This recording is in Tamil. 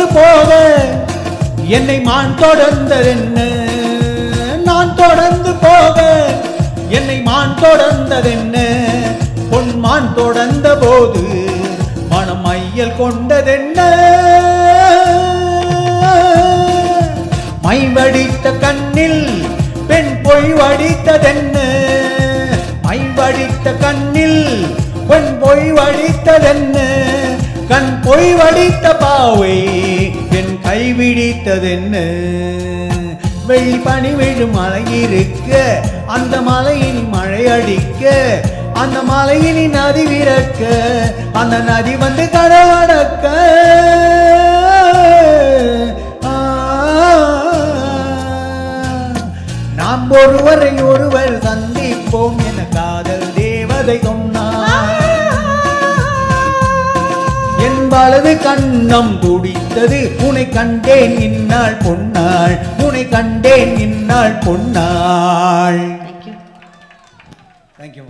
தொடர்ந்து போக என்னை மான் தொடர்ந்ததென்ன நான் தொடர்ந்து போக என்னை மான் தொடர்ந்ததென்ன பொன்மான் தொடர்ந்த போது மனம் மையல் கொண்டதென்ன மை வடித்த கண்ணில் பெண் பொய் வடித்ததென்ன மை வடித்த கண்ணில் பெண் பொய் வடித்ததென்ன கண் பொய் வடித்த பாவை என் கைவிடித்ததென்ன வெள்ளி பனி விழும் மலை இருக்க அந்த மலையில் மழை அடிக்க அந்த மலையில் நதி விறக்க அந்த நதி வந்து கடவடக்க நாம் ஒருவரை ஒருவர் சந்திப்போம் என காதல் தேவதை சொன்னார் என் வலது கண்ணம் துடித்தது உன்னை கண்டேன் இந்நாள் பொன்னாள் உன்னை கண்டேன் இந்நாள் பொன்னாள். தேங்க்யூ.